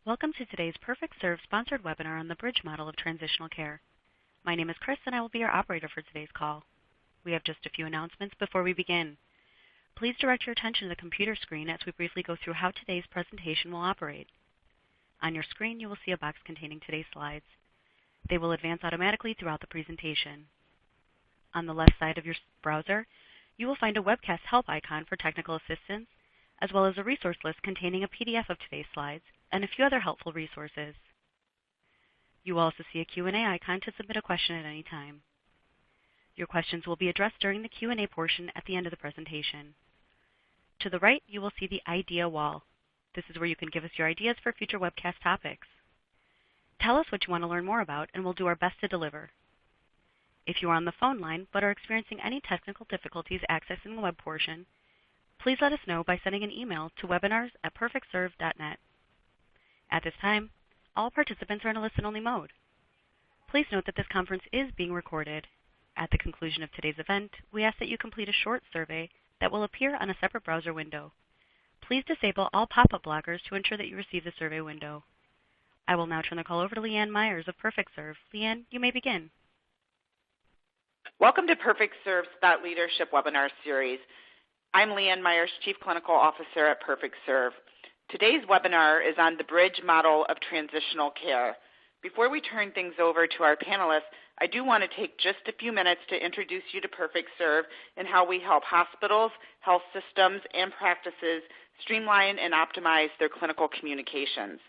Welcome to today's PerfectServe sponsored webinar on the bridge model of transitional care. My name is Chris and I will be your operator for today's call. We have just a few announcements before we begin. Please direct your attention to the computer screen as we briefly go through how today's presentation will operate. On your screen, you will see a box containing today's slides. They will advance automatically throughout the presentation. On the left side of your browser, you will find a webcast help icon for technical assistance, as well as a resource list containing a PDF of today's slides and a few other helpful resources. You will also see a Q&A icon to submit a question at any time. Your questions will be addressed during the Q&A portion at the end of the presentation. To the right, you will see the idea wall. This is where you can give us your ideas for future webcast topics. Tell us what you want to learn more about, and we'll do our best to deliver. If you are on the phone line but are experiencing any technical difficulties accessing the web portion, please let us know by sending an email to webinars@perfectserve.net. At this time, all participants are in a listen-only mode. Please note that this conference is being recorded. At the conclusion of today's event, we ask that you complete a short survey that will appear on a separate browser window. Please disable all pop-up blockers to ensure that you receive the survey window. I will now turn the call over to Leanne Myers of PerfectServe. Leanne, you may begin. Welcome to PerfectServe's Thought Leadership Webinar Series. I'm Leanne Myers, Chief Clinical Officer at PerfectServe. Today's webinar is on the bridge model of transitional care. Before we turn things over to our panelists, I do want to take just a few minutes to introduce you to PerfectServe and how we help hospitals, health systems, and practices streamline and optimize their clinical communications.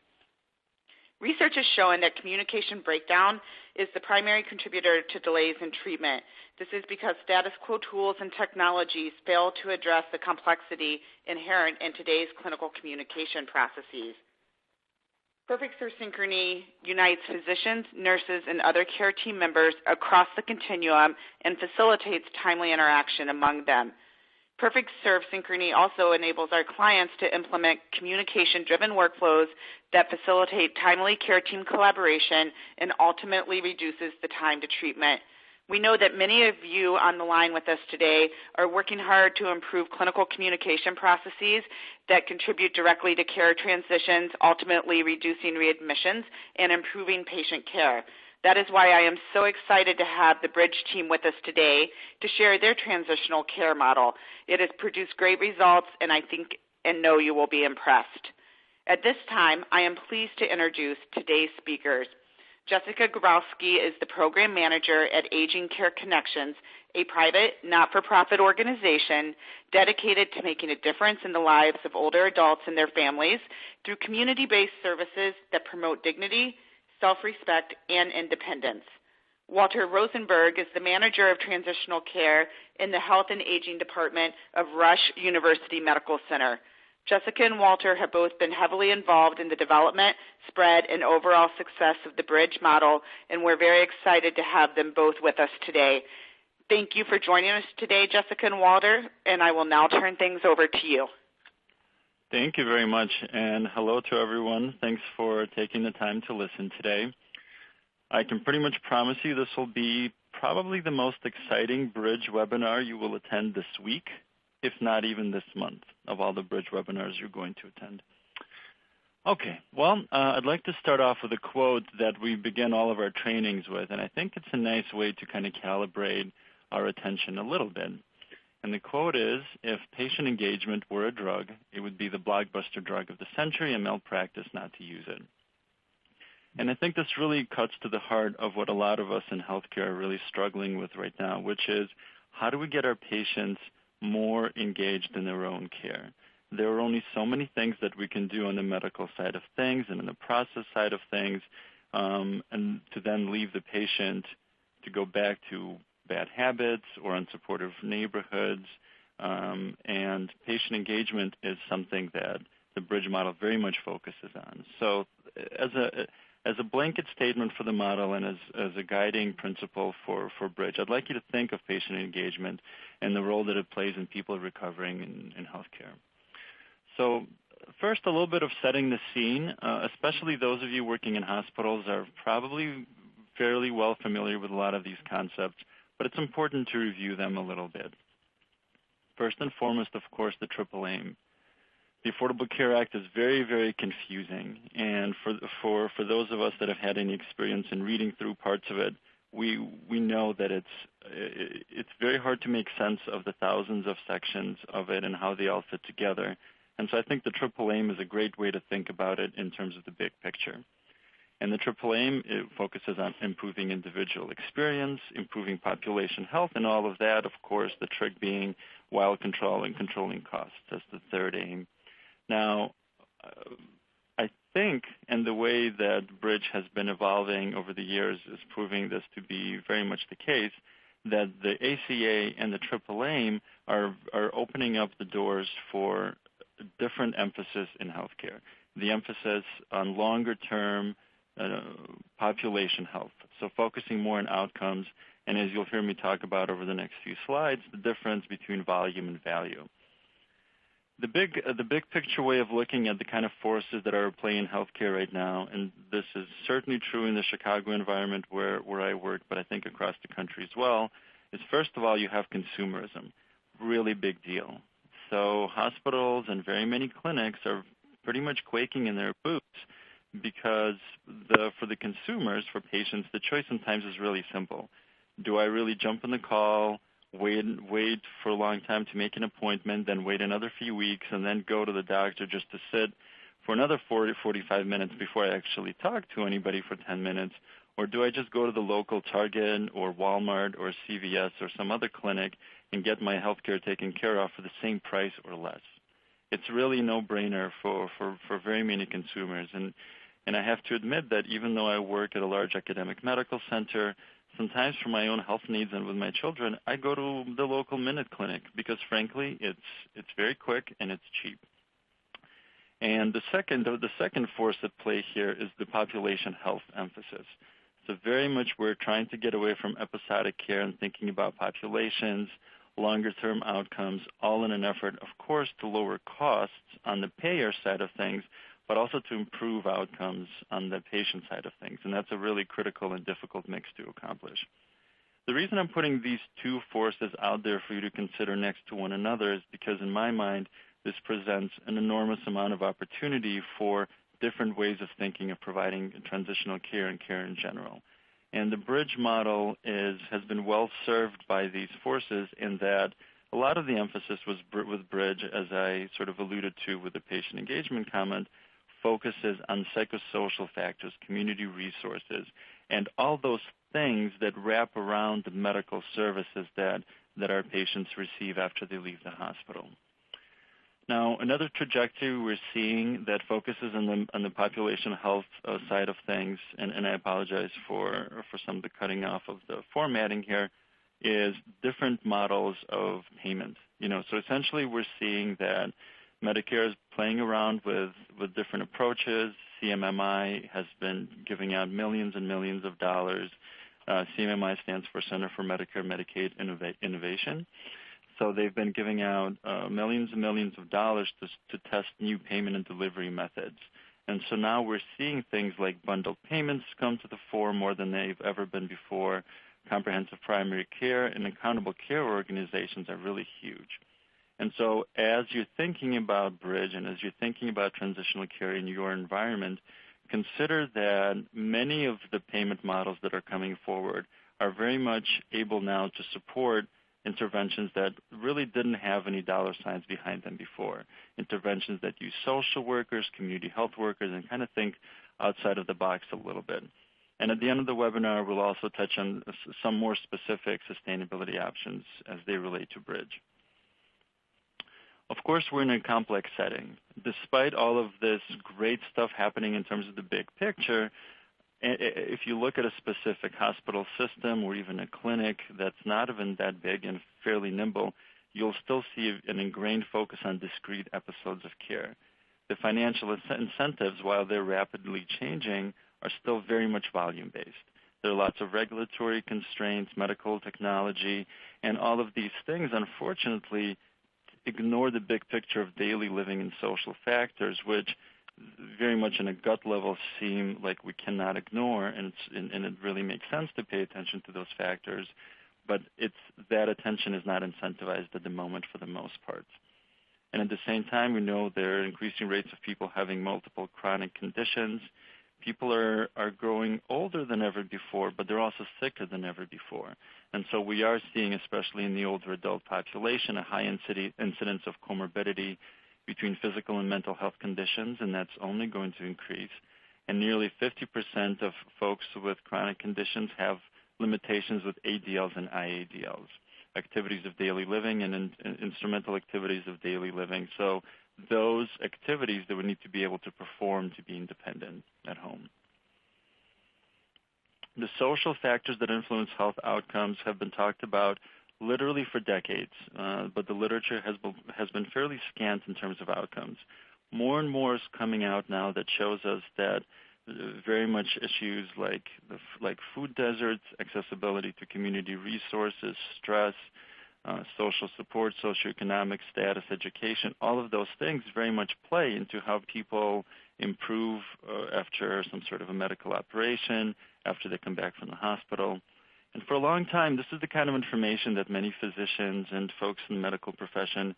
Research has shown that communication breakdown is the primary contributor to delays in treatment. This is because status quo tools and technologies fail to address the complexity inherent in today's clinical communication processes. PerfectServe Synchrony unites physicians, nurses, and other care team members across the continuum and facilitates timely interaction among them. PerfectServe Synchrony also enables our clients to implement communication-driven workflows that facilitate timely care team collaboration and ultimately reduces the time to treatment. We know that many of you on the line with us today are working hard to improve clinical communication processes that contribute directly to care transitions, ultimately reducing readmissions and improving patient care. That is why I am so excited to have the Bridge team with us today to share their transitional care model. It has produced great results, and I think and know you will be impressed. At this time, I am pleased to introduce today's speakers. Jessica Grabowski is the Program Manager at Aging Care Connections, a private, not-for-profit organization dedicated to making a difference in the lives of older adults and their families through community-based services that promote dignity, self-respect, and independence. Walter Rosenberg is the Manager of Transitional Care in the Health and Aging Department of Rush University Medical Center. Jessica and Walter have both been heavily involved in the development, spread, and overall success of the Bridge model, and we're very excited to have them both with us today. Thank you for joining us today, Jessica and Walter, and I will now turn things over to you. Thank you very much, and hello to everyone. Thanks for taking the time to listen today. I can pretty much promise you this will be probably the most exciting Bridge webinar you will attend this week, if not even this month, of all the Bridge webinars you're going to attend. Okay, well, I'd like to start off with a quote that we begin all of our trainings with, and I think it's a nice way to kind of calibrate our attention a little bit. And the quote is, if patient engagement were a drug, it would be the blockbuster drug of the century and malpractice not to use it. And I think this really cuts to the heart of what a lot of us in healthcare are really struggling with right now, which is how do we get our patients more engaged in their own care? There are only so many things that we can do on the medical side of things and in the process side of things, and to then leave the patient to go back to bad habits or unsupportive neighborhoods, and patient engagement is something that the Bridge model very much focuses on. So as a blanket statement for the model and as a guiding principle for Bridge, I'd like you to think of patient engagement and the role that it plays in people recovering in healthcare. So first, a little bit of setting the scene, especially those of you working in hospitals are probably fairly well familiar with a lot of these concepts, but it's important to review them a little bit. First and foremost, of course, the triple aim. the Affordable Care Act is very, very confusing, and for those of us that have had any experience in reading through parts of it, we know that it's very hard to make sense of the thousands of sections of it and how they all fit together. And so I think the triple aim is a great way to think about it in terms of the big picture. And the triple aim, it focuses on improving individual experience, improving population health, and all of that, of course, the trick being while controlling costs. That's the third aim. Now, I think, and the way that Bridge has been evolving over the years is proving this to be very much the case, that the ACA and the triple aim are opening up the doors for different emphasis in healthcare. The emphasis on longer-term population health, so focusing more on outcomes, and as you'll hear me talk about over the next few slides, the difference between volume and value. The big picture way of looking at the kind of forces that are at play in healthcare right now, and this is certainly true in the Chicago environment where I work, but I think across the country as well, is first of all you have consumerism, really big deal. So hospitals and very many clinics are pretty much quaking in their boots because for the consumers, for patients, the choice sometimes is really simple. Do I really jump on the call, wait for a long time to make an appointment, then wait another few weeks, and then go to the doctor just to sit for another 45 minutes before I actually talk to anybody for 10 minutes? Or do I just go to the local Target or Walmart or CVS or some other clinic and get my health care taken care of for the same price or less? It's really a no-brainer for very many consumers. And I have to admit that even though I work at a large academic medical center, sometimes for my own health needs and with my children, I go to the local Minute Clinic because, frankly, it's very quick and it's cheap. And the second force at play here is the population health emphasis. So very much we're trying to get away from episodic care and thinking about populations, longer-term outcomes, all in an effort, of course, to lower costs on the payer side of things, but also to improve outcomes on the patient side of things. And that's a really critical and difficult mix to accomplish. The reason I'm putting these two forces out there for you to consider next to one another is because in my mind, this presents an enormous amount of opportunity for different ways of thinking of providing transitional care and care in general. And the Bridge model has been well served by these forces in that a lot of the emphasis with Bridge, as I sort of alluded to with the patient engagement comment, focuses on psychosocial factors, community resources, and all those things that wrap around the medical services that our patients receive after they leave the hospital. Now, another trajectory we're seeing that focuses on the population health side of things, and I apologize for some of the cutting off of the formatting here, is different models of payment. So essentially we're seeing that Medicare is playing around with different approaches. CMMI has been giving out millions and millions of dollars. CMMI stands for Center for Medicare Medicaid Innovation. So they've been giving out millions and millions of dollars to test new payment and delivery methods. And so now we're seeing things like bundled payments come to the fore more than they've ever been before. Comprehensive primary care and accountable care organizations are really huge. And so as you're thinking about Bridge and as you're thinking about transitional care in your environment, consider that many of the payment models that are coming forward are very much able now to support interventions that really didn't have any dollar signs behind them before, interventions that use social workers, community health workers, and kind of think outside of the box a little bit. And at the end of the webinar, we'll also touch on some more specific sustainability options as they relate to Bridge. Of course, we're in a complex setting. Despite all of this great stuff happening in terms of the big picture, if you look at a specific hospital system or even a clinic that's not even that big and fairly nimble, you'll still see an ingrained focus on discrete episodes of care. The financial incentives, while they're rapidly changing, are still very much volume-based. There are lots of regulatory constraints, medical technology, and all of these things, unfortunately, ignore the big picture of daily living and social factors, which very much on a gut level seem like we cannot ignore, and it really makes sense to pay attention to those factors, but that attention is not incentivized at the moment for the most part. And at the same time, we know there are increasing rates of people having multiple chronic conditions. People are growing older than ever before, but they're also sicker than ever before. And so we are seeing, especially in the older adult population, a high incidence of comorbidity between physical and mental health conditions, and that's only going to increase. And nearly 50% of folks with chronic conditions have limitations with ADLs and IADLs, activities of daily living and instrumental activities of daily living. So those activities that we need to be able to perform to be independent at home. The social factors that influence health outcomes have been talked about literally for decades, but the literature has been fairly scant in terms of outcomes. More and more is coming out now that shows us that very much issues like food deserts, accessibility to community resources, stress, social support, socioeconomic status, education, all of those things very much play into how people improve after some sort of a medical operation, after they come back from the hospital. And for a long time, this is the kind of information that many physicians and folks in the medical profession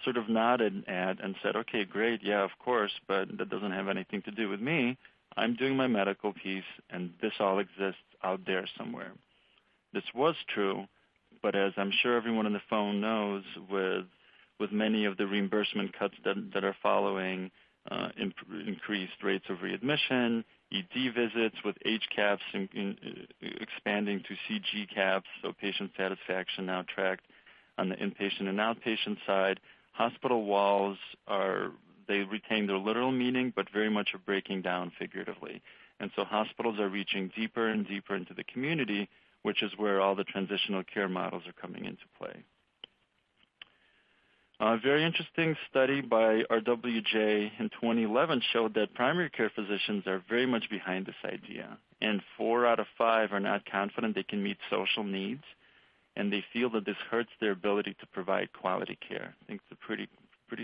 sort of nodded at and said, okay, great, yeah, of course, but that doesn't have anything to do with me. I'm doing my medical piece, and this all exists out there somewhere. This was true, but as I'm sure everyone on the phone knows, with many of the reimbursement cuts that are following, increased rates of readmission, ED visits with H caps expanding to CG caps, so patient satisfaction now tracked on the inpatient and outpatient side. Hospital walls they retain their literal meaning, but very much are breaking down figuratively. And so hospitals are reaching deeper and deeper into the community, which is where all the transitional care models are coming into play. A very interesting study by RWJ in 2011 showed that primary care physicians are very much behind this idea, and 4 out of 5 are not confident they can meet social needs, and they feel that this hurts their ability to provide quality care. I think it's a pretty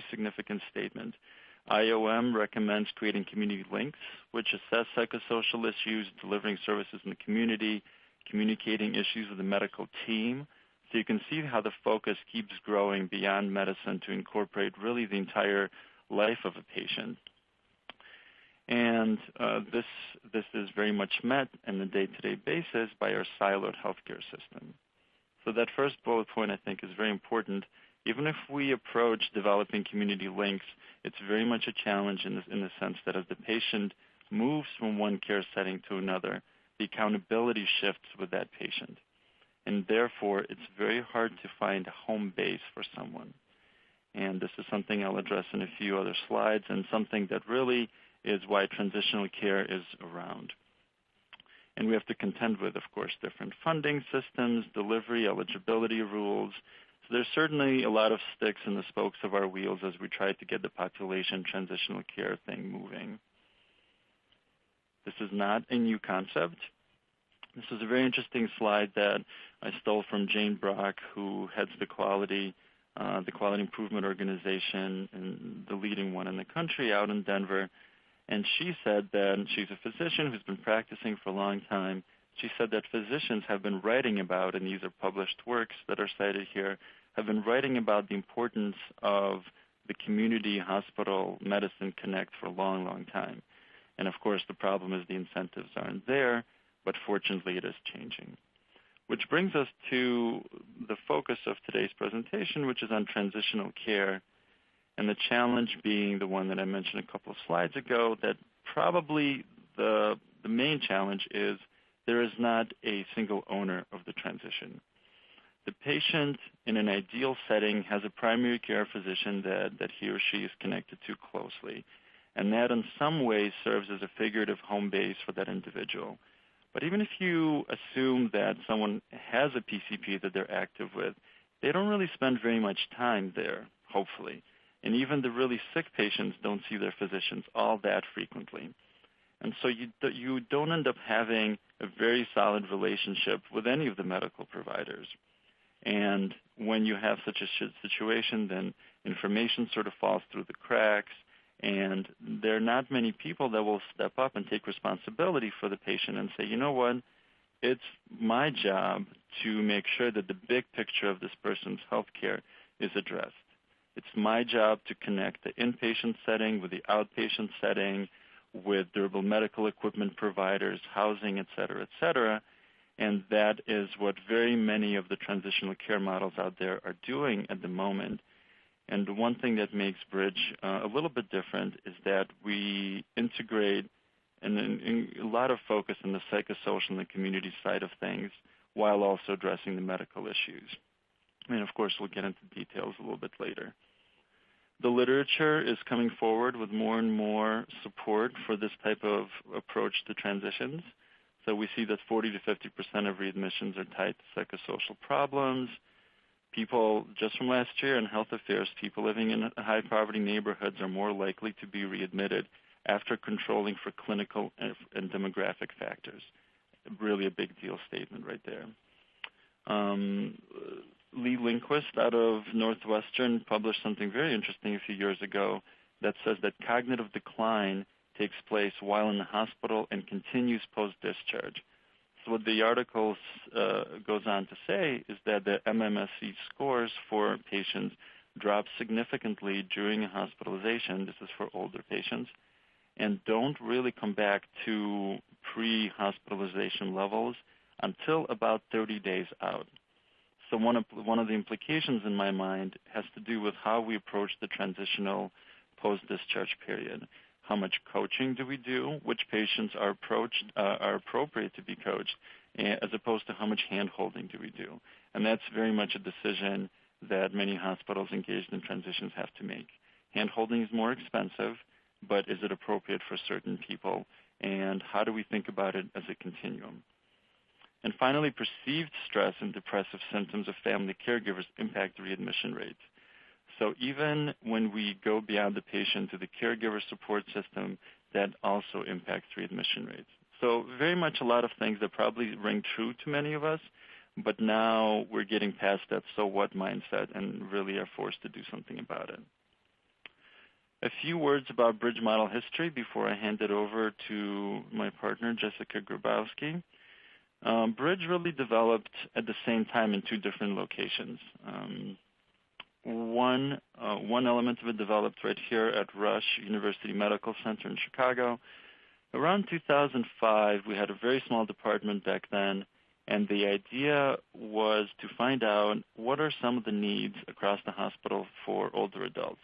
significant statement. IOM recommends creating community links, which assess psychosocial issues, delivering services in the community, communicating issues with the medical team. So you can see how the focus keeps growing beyond medicine to incorporate really the entire life of a patient. And this is very much met on a day-to-day basis by our siloed healthcare system. So that first bullet point, I think, is very important. Even if we approach developing community links, it's very much a challenge in the sense that as the patient moves from one care setting to another, the accountability shifts with that patient. And therefore, it's very hard to find a home base for someone. And this is something I'll address in a few other slides, and something that really is why transitional care is around. And we have to contend with, of course, different funding systems, delivery, eligibility rules. So there's certainly a lot of sticks in the spokes of our wheels as we try to get the population transitional care thing moving. This is not a new concept. This is a very interesting slide that I stole from Jane Brock, who heads the Quality Improvement Organization, and the leading one in the country out in Denver. And she said that she's a physician who's been practicing for a long time. She said that physicians have been writing about, and these are published works that are cited here, have been writing about the importance of the community hospital medicine connect for a long, long time. And of course, the problem is the incentives aren't there, but fortunately it is changing. Which brings us to the focus of today's presentation, which is on transitional care, and the challenge being the one that I mentioned a couple of slides ago, that probably the main challenge is there is not a single owner of the transition. The patient in an ideal setting has a primary care physician that he or she is connected to closely, and that in some ways serves as a figurative home base for that individual. But even if you assume that someone has a PCP that they're active with, they don't really spend very much time there, hopefully. And even the really sick patients don't see their physicians all that frequently. And so you don't end up having a very solid relationship with any of the medical providers. And when you have such a situation, then information sort of falls through the cracks, and there are not many people that will step up and take responsibility for the patient and say, you know what, it's my job to make sure that the big picture of this person's health care is addressed. It's my job to connect the inpatient setting with the outpatient setting, with durable medical equipment providers, housing, et cetera, and that is what very many of the transitional care models out there are doing at the moment. And one thing that makes Bridge a little bit different is that we integrate a lot of focus on the psychosocial and the community side of things while also addressing the medical issues. And of course, we'll get into details a little bit later. The literature is coming forward with more and more support for this type of approach to transitions. So we see that 40 to 50% of readmissions are tied to psychosocial problems. People, just from last year in Health Affairs, people living in high poverty neighborhoods are more likely to be readmitted after controlling for clinical and demographic factors. Really a big deal statement right there. Lee Lindquist out of Northwestern published something very interesting a few years ago that says that cognitive decline takes place while in the hospital and continues post-discharge. So what the article goes on to say is that the MMSE scores for patients drop significantly during a hospitalization. This is for older patients, and don't really come back to pre-hospitalization levels until about 30 days out. So one of the implications in my mind has to do with how we approach the transitional post-discharge period. How much coaching do we do? Which patients are appropriate to be coached, as opposed to how much hand-holding do we do? And that's very much a decision that many hospitals engaged in transitions have to make. Hand-holding is more expensive, but is it appropriate for certain people? And how do we think about it as a continuum? And finally, perceived stress and depressive symptoms of family caregivers impact readmission rates. So even when we go beyond the patient to the caregiver support system, that also impacts readmission rates. So very much a lot of things that probably ring true to many of us, but now we're getting past that so what mindset and really are forced to do something about it. A few words about Bridge model history before I hand it over to my partner, Jessica Grabowski. Bridge really developed at the same time in two different locations. One element of it developed right here at Rush University Medical Center in Chicago. Around 2005, we had a very small department back then, and the idea was to find out what are some of the needs across the hospital for older adults.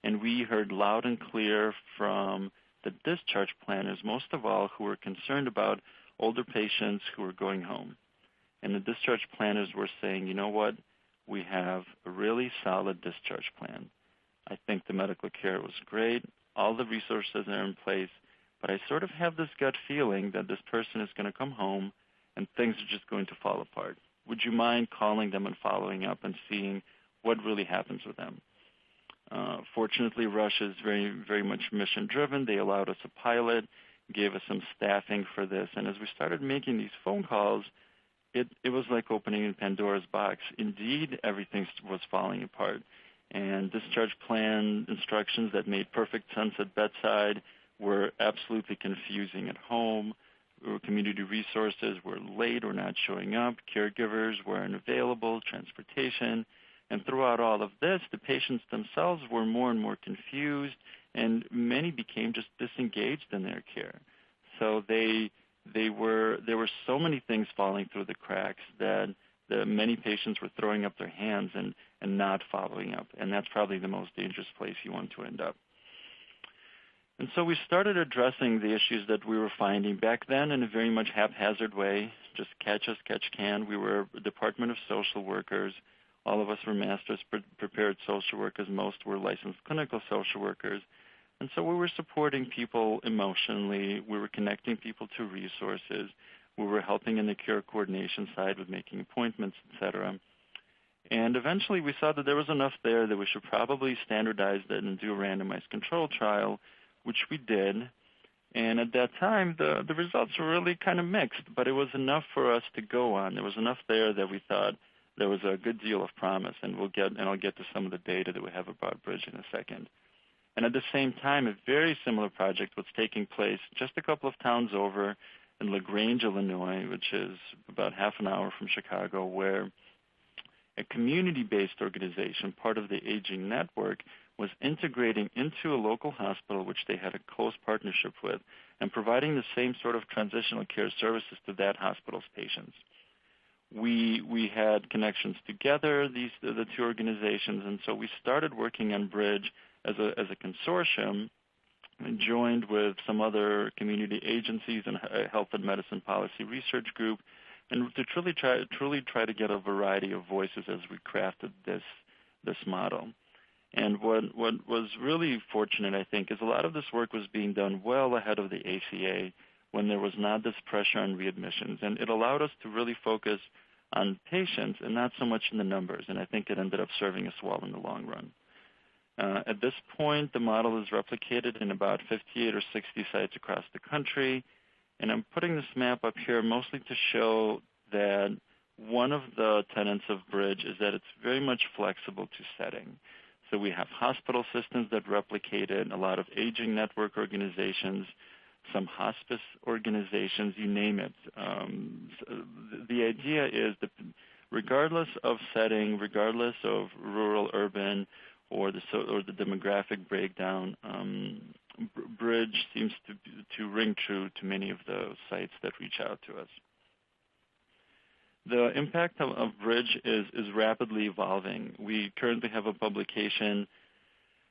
And we heard loud and clear from the discharge planners, most of all, who were concerned about older patients who were going home. And the discharge planners were saying, you know what, we have a really solid discharge plan. I think the medical care was great. All the resources are in place. But I sort of have this gut feeling that this person is going to come home and things are just going to fall apart. Would you mind calling them and following up and seeing what really happens with them? Fortunately, Rush is very, very much mission-driven. They allowed us a pilot, gave us some staffing for this. And as we started making these phone calls, it was like opening Pandora's box. Indeed, everything was falling apart. And discharge plan instructions that made perfect sense at bedside were absolutely confusing at home. Community resources were late or not showing up. Caregivers weren't available, transportation. And throughout all of this, the patients themselves were more and more confused, and many became just disengaged in their care. So there were so many things falling through the cracks that many patients were throwing up their hands and not following up. And that's probably the most dangerous place you want to end up. And so we started addressing the issues that we were finding back then in a very much haphazard way, just catch as catch can. We were a Department of Social Workers. All of us were master's prepared social workers. Most were licensed clinical social workers. And so we were supporting people emotionally. We were connecting people to resources. We were helping in the care coordination side with making appointments, et cetera. And eventually we saw that there was enough there that we should probably standardize that and do a randomized control trial, which we did. And at that time, the results were really kind of mixed, but it was enough for us to go on. There was enough there that we thought there was a good deal of promise, and I'll get to some of the data that we have about Bridge in a second. And at the same time, a very similar project was taking place just a couple of towns over in LaGrange, Illinois, which is about half an hour from Chicago, where a community-based organization, part of the Aging Network, was integrating into a local hospital, which they had a close partnership with, and providing the same sort of transitional care services to that hospital's patients. We had connections together, the two organizations, and so we started working on Bridge as a consortium, and joined with some other community agencies and a health and medicine policy research group, and to truly try to get a variety of voices as we crafted this model. And what was really fortunate, I think, is a lot of this work was being done well ahead of the ACA when there was not this pressure on readmissions. And it allowed us to really focus on patients and not so much in the numbers. And I think it ended up serving us well in the long run. At this point, the model is replicated in about 58 or 60 sites across the country. And I'm putting this map up here mostly to show that one of the tenets of Bridge is that it's very much flexible to setting. So we have hospital systems that replicate it, a lot of aging network organizations, some hospice organizations, you name it. The idea is that regardless of setting, regardless of rural, urban, or the demographic breakdown, Bridge seems to ring true to many of the sites that reach out to us. The impact of Bridge is rapidly evolving. We currently have a publication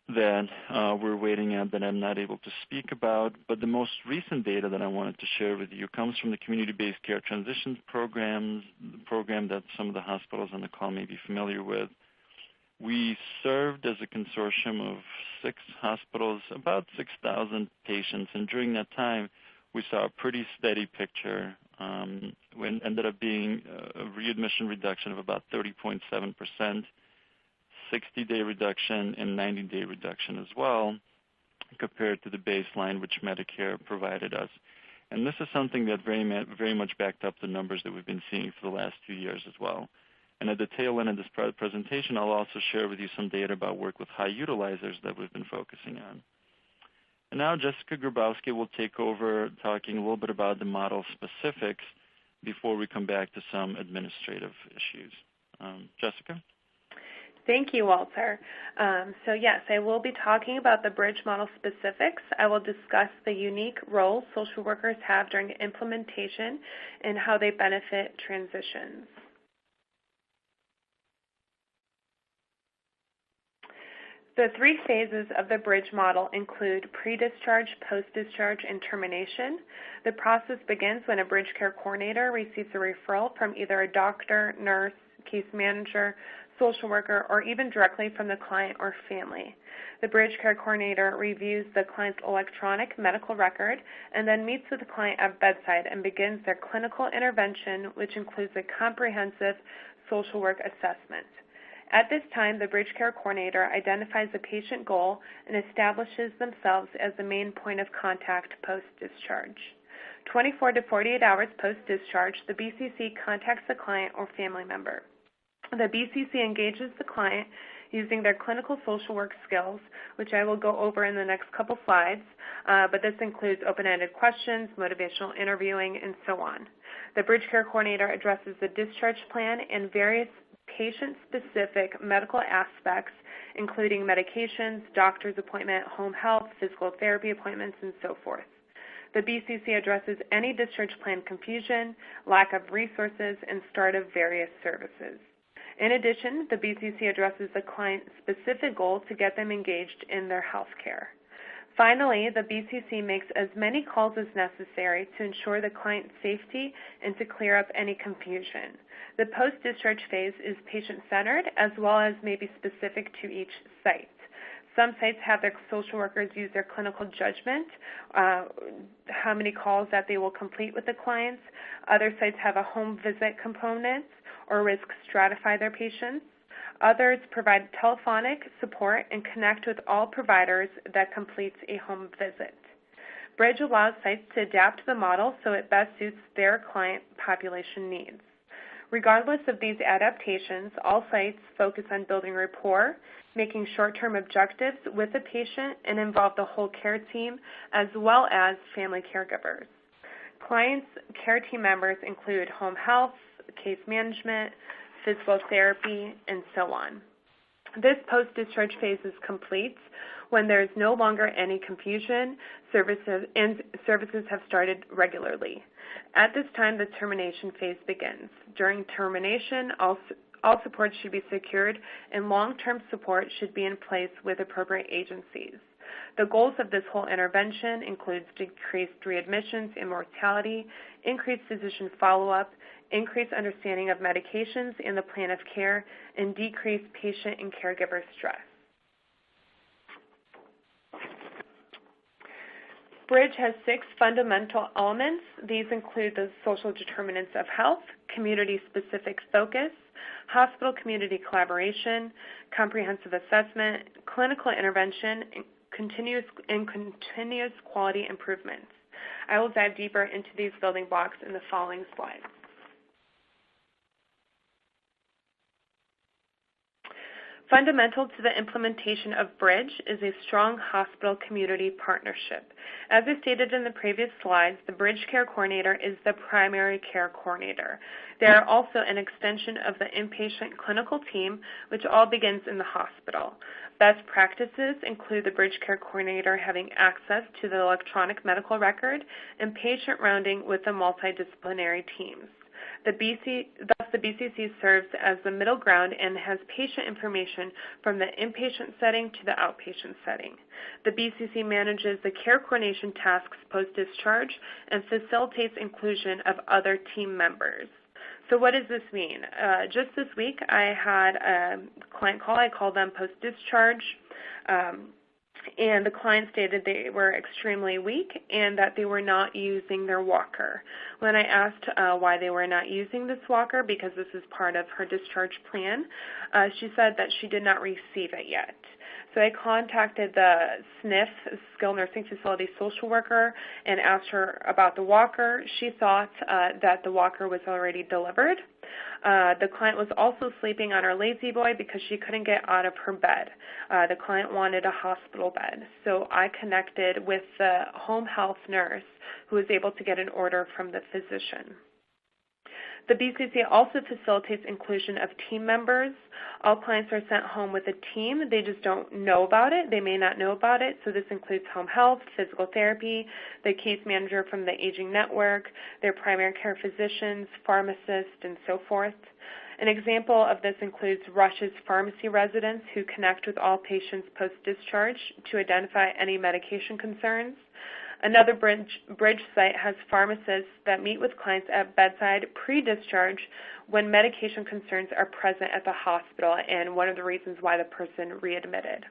that we're waiting on that I'm not able to speak about, but the most recent data that I wanted to share with you comes from the Community-Based Care Transition program that some of the hospitals on the call may be familiar with. We served as a consortium of 6 hospitals, about 6,000 patients, and during that time, we saw a pretty steady picture. When ended up being a readmission reduction of about 30.7%, 60-day reduction, and 90-day reduction as well, compared to the baseline which Medicare provided us. And this is something that very much backed up the numbers that we've been seeing for the last few years as well. And at the tail end of this presentation, I'll also share with you some data about work with high utilizers that we've been focusing on. And now Jessica Grabowski will take over talking a little bit about the model specifics before we come back to some administrative issues. Jessica? Thank you, Walter. So yes, I will be talking about the Bridge model specifics. I will discuss the unique role social workers have during implementation and how they benefit transitions. The 3 phases of the Bridge model include pre-discharge, post-discharge, and termination. The process begins when a Bridge care coordinator receives a referral from either a doctor, nurse, case manager, social worker, or even directly from the client or family. The Bridge care coordinator reviews the client's electronic medical record and then meets with the client at bedside and begins their clinical intervention, which includes a comprehensive social work assessment. At this time, the Bridge care coordinator identifies the patient goal and establishes themselves as the main point of contact post-discharge. 24 to 48 hours post-discharge, the BCC contacts the client or family member. The BCC engages the client using their clinical social work skills, which I will go over in the next couple slides, but this includes open-ended questions, motivational interviewing, and so on. The Bridge care coordinator addresses the discharge plan and various patient-specific medical aspects, including medications, doctor's appointment, home health, physical therapy appointments, and so forth. The BCC addresses any discharge plan confusion, lack of resources, and start of various services. In addition, the BCC addresses the client's specific goal to get them engaged in their health care. Finally, the BCC makes as many calls as necessary to ensure the client's safety and to clear up any confusion. The post-discharge phase is patient-centered as well as may be specific to each site. Some sites have their social workers use their clinical judgment, how many calls that they will complete with the clients. Other sites have a home visit component or risk stratify their patients. Others provide telephonic support and connect with all providers that completes a home visit. Bridge allows sites to adapt the model so it best suits their client population needs. Regardless of these adaptations, all sites focus on building rapport, making short-term objectives with the patient, and involve the whole care team as well as family caregivers. Clients' care team members include home health, case management, physical therapy, and so on. This post-discharge phase is complete when there is no longer any confusion, services have started regularly. At this time, the termination phase begins. During termination, all support should be secured, and long-term support should be in place with appropriate agencies. The goals of this whole intervention includes decreased readmissions and mortality, increased physician follow-up, increased understanding of medications and the plan of care, and decreased patient and caregiver stress. Bridge has 6 fundamental elements. These include the social determinants of health, community-specific focus, hospital-community collaboration, comprehensive assessment, clinical intervention, and continuous quality improvements. I will dive deeper into these building blocks in the following slides. Fundamental to the implementation of Bridge is a strong hospital-community partnership. As I stated in the previous slides, the Bridge Care Coordinator is the primary care coordinator. They are also an extension of the inpatient clinical team, which all begins in the hospital. Best practices include the Bridge Care Coordinator having access to the electronic medical record and patient rounding with the multidisciplinary teams. Thus, the BCC serves as the middle ground and has patient information from the inpatient setting to the outpatient setting. The BCC manages the care coordination tasks post-discharge and facilitates inclusion of other team members. So what does this mean? Just this week, I had a client call. I called them post-discharge. And the client stated they were extremely weak and that they were not using their walker. When I asked why they were not using this walker, because this is part of her discharge plan, she said that she did not receive it yet. So I contacted the SNF, Skilled Nursing Facility social worker, and asked her about the walker. She thought that the walker was already delivered. The client was also sleeping on her lazy boy because she couldn't get out of her bed. The client wanted a hospital bed. So I connected with the home health nurse who was able to get an order from the physician. The BCC also facilitates inclusion of team members. All clients are sent home with a team. They just don't know about it. They may not know about it. So this includes home health, physical therapy, the case manager from the aging network, their primary care physicians, pharmacists, and so forth. An example of this includes Rush's pharmacy residents who connect with all patients post-discharge to identify any medication concerns. Another Bridge site has pharmacists that meet with clients at bedside pre-discharge when medication concerns are present at the hospital and one of the reasons why the person readmitted.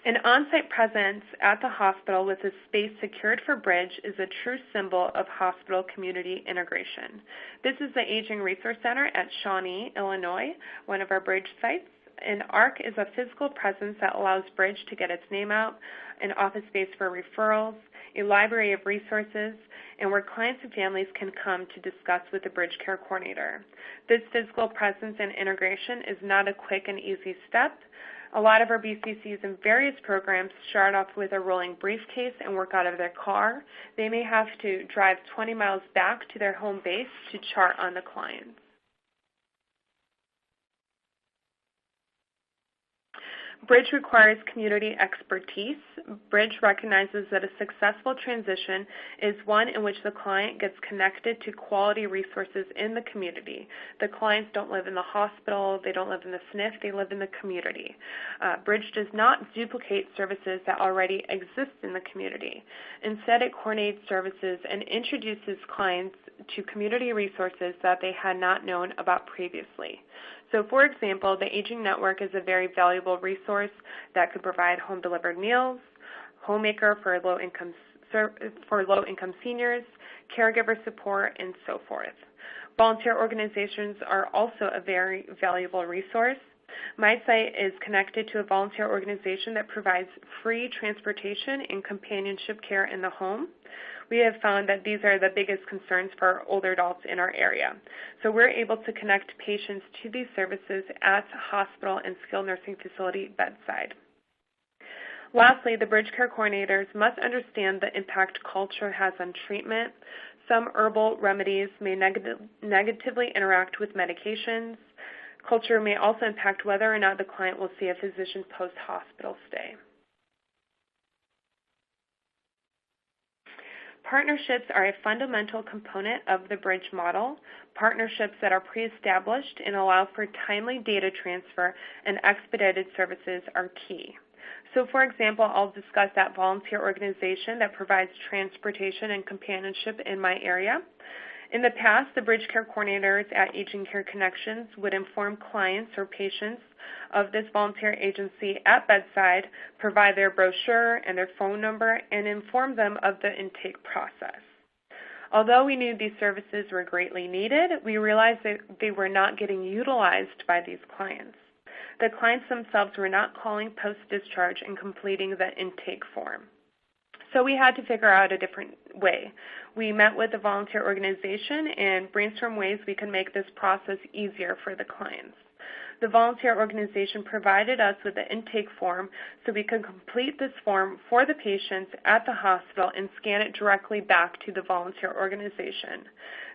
An on-site presence at the hospital with a space secured for Bridge is a true symbol of hospital community integration. This is the Aging Resource Center at Shawnee, Illinois, one of our Bridge sites. An ARC is a physical presence that allows Bridge to get its name out, an office space for referrals, a library of resources, and where clients and families can come to discuss with the Bridge Care Coordinator. This physical presence and integration is not a quick and easy step. A lot of our BCCs in various programs start off with a rolling briefcase and work out of their car. They may have to drive 20 miles back to their home base to chart on the clients. Bridge requires community expertise. Bridge recognizes that a successful transition is one in which the client gets connected to quality resources in the community. The clients don't live in the hospital, they don't live in the SNF, they live in the community. Bridge does not duplicate services that already exist in the community. Instead, it coordinates services and introduces clients to community resources that they had not known about previously. So, for example, the Aging Network is a very valuable resource that could provide home-delivered meals, homemaker for low-income seniors, caregiver support, and so forth. Volunteer organizations are also a very valuable resource. My site is connected to a volunteer organization that provides free transportation and companionship care in the home. We have found that these are the biggest concerns for older adults in our area. So we're able to connect patients to these services at hospital and skilled nursing facility bedside. Lastly, the Bridge Care Coordinators must understand the impact culture has on treatment. Some herbal remedies may negatively interact with medications. Culture may also impact whether or not the client will see a physician post-hospital stay. Partnerships are a fundamental component of the bridge model. Partnerships that are pre-established and allow for timely data transfer and expedited services are key. So, for example, I'll discuss that volunteer organization that provides transportation and companionship in my area. In the past, the bridge care coordinators at Aging Care Connections would inform clients or patients of this volunteer agency at bedside, provide their brochure and their phone number, and inform them of the intake process. Although we knew these services were greatly needed, we realized that they were not getting utilized by these clients. The clients themselves were not calling post-discharge and completing the intake form. So we had to figure out a different way. We met with the volunteer organization and brainstormed ways we could make this process easier for the clients. The volunteer organization provided us with the intake form so we could complete this form for the patients at the hospital and scan it directly back to the volunteer organization.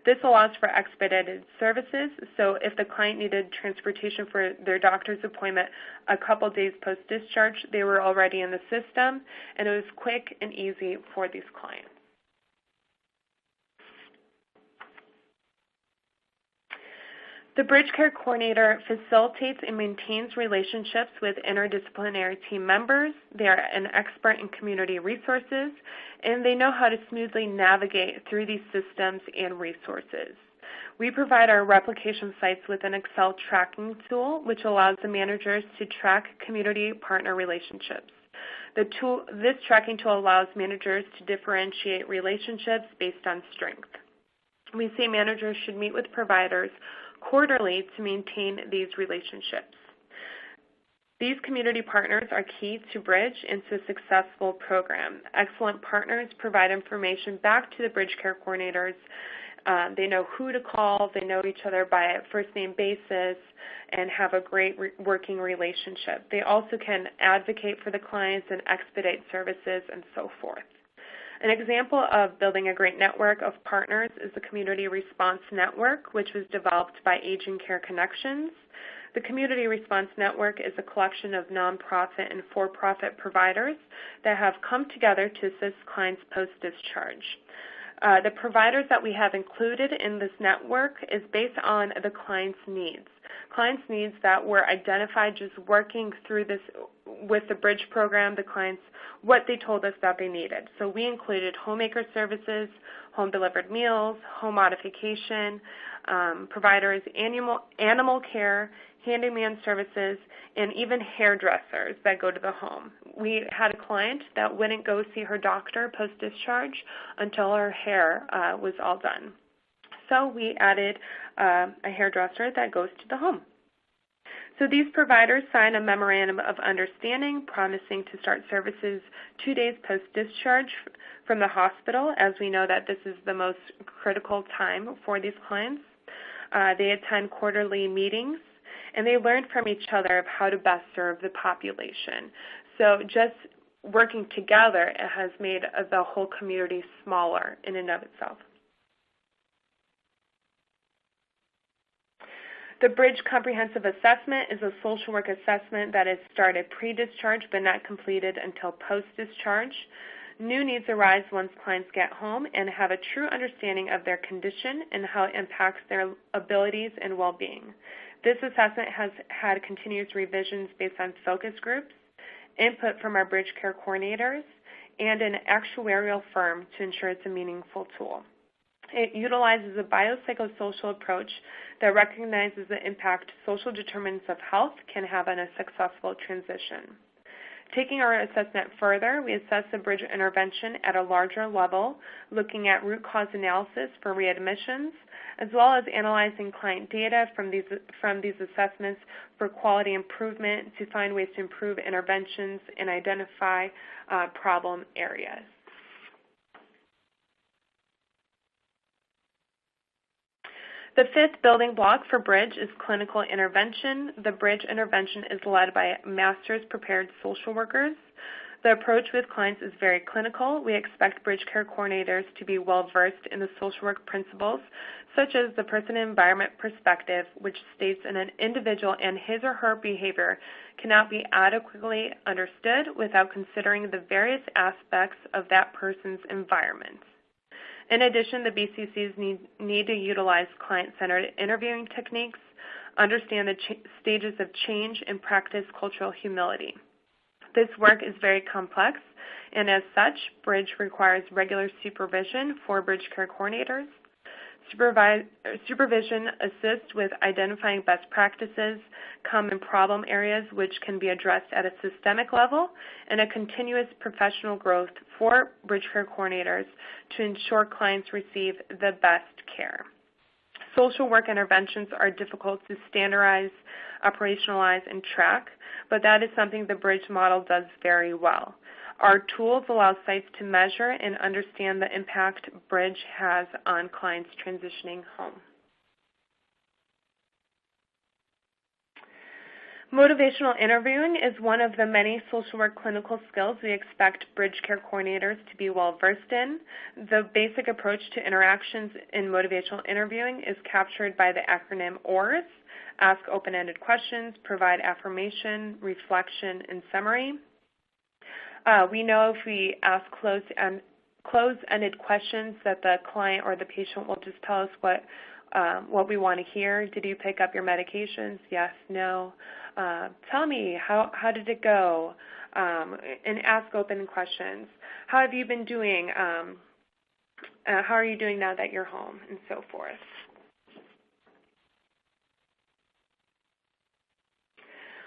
This allows for expedited services, so if the client needed transportation for their doctor's appointment a couple days post-discharge, they were already in the system, and it was quick and easy for these clients. The Bridge Care Coordinator facilitates and maintains relationships with interdisciplinary team members. They are an expert in community resources, and they know how to smoothly navigate through these systems and resources. We provide our replication sites with an Excel tracking tool, which allows the managers to track community partner relationships. This tracking tool allows managers to differentiate relationships based on strength. We say managers should meet with providers quarterly to maintain these relationships. These community partners are key to Bridge and to a successful program. Excellent partners provide information back to the Bridge Care Coordinators. They know who to call, they know each other by a first-name basis, and have a great working relationship. They also can advocate for the clients and expedite services and so forth. An example of building a great network of partners is the Community Response Network, which was developed by Aging Care Connections. The Community Response Network is a collection of nonprofit and for-profit providers that have come together to assist clients post-discharge. The providers that we have included in this network is based on the client's needs. Clients' needs that were identified just working through this with the Bridge program, the clients, what they told us that they needed. So we included homemaker services, home-delivered meals, home modification, providers, animal care, handyman services, and even hairdressers that go to the home. We had a client that wouldn't go see her doctor post-discharge until her hair was all done. So we added a hairdresser that goes to the home. So these providers sign a memorandum of understanding promising to start services 2 days post-discharge from the hospital, as we know that this is the most critical time for these clients. They attend quarterly meetings, and they learn from each other of how to best serve the population. So just working together, it has made the whole community smaller in and of itself. The Bridge Comprehensive Assessment is a social work assessment that is started pre-discharge but not completed until post-discharge. New needs arise once clients get home and have a true understanding of their condition and how it impacts their abilities and well-being. This assessment has had continuous revisions based on focus groups, input from our Bridge Care coordinators, and an actuarial firm to ensure it's a meaningful tool. It utilizes a biopsychosocial approach that recognizes the impact social determinants of health can have on a successful transition. Taking our assessment further, we assess the Bridge intervention at a larger level, looking at root cause analysis for readmissions, as well as analyzing client data from these assessments for quality improvement to find ways to improve interventions and identify problem areas. The fifth building block for Bridge is clinical intervention. The Bridge intervention is led by master's prepared social workers. The approach with clients is very clinical. We expect bridge care coordinators to be well-versed in the social work principles, such as the person and environment perspective, which states that an individual and his or her behavior cannot be adequately understood without considering the various aspects of that person's environment. In addition, the BCCs need to utilize client-centered interviewing techniques, understand the stages of change, and practice cultural humility. This work is very complex, and as such, Bridge requires regular supervision for bridge care coordinators. Supervision assists with identifying best practices, common problem areas which can be addressed at a systemic level, and a continuous professional growth for bridge care coordinators to ensure clients receive the best care. Social work interventions are difficult to standardize, operationalize, and track, but that is something the Bridge model does very well. Our tools allow sites to measure and understand the impact Bridge has on clients transitioning home. Motivational interviewing is one of the many social work clinical skills we expect bridge care coordinators to be well versed in. The basic approach to interactions in motivational interviewing is captured by the acronym OARS: ask open-ended questions, provide affirmation, reflection, and summary. We know if we ask closed-ended questions that the client or the patient will just tell us what we want to hear. Did you pick up your medications? Yes, no. Tell me, how did it go? And ask open questions. How have you been doing? How are you doing now that you're home? And so forth.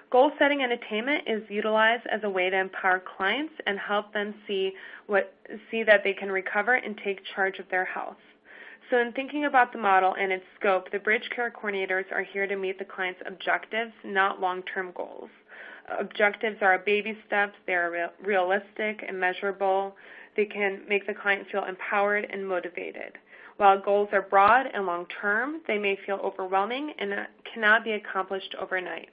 Goal setting and attainment is utilized as a way to empower clients and help them see that they can recover and take charge of their health. So in thinking about the model and its scope, the bridge care coordinators are here to meet the client's objectives, not long-term goals. Objectives are baby steps. They are realistic and measurable. They can make the client feel empowered and motivated. While goals are broad and long-term, they may feel overwhelming and cannot be accomplished overnight.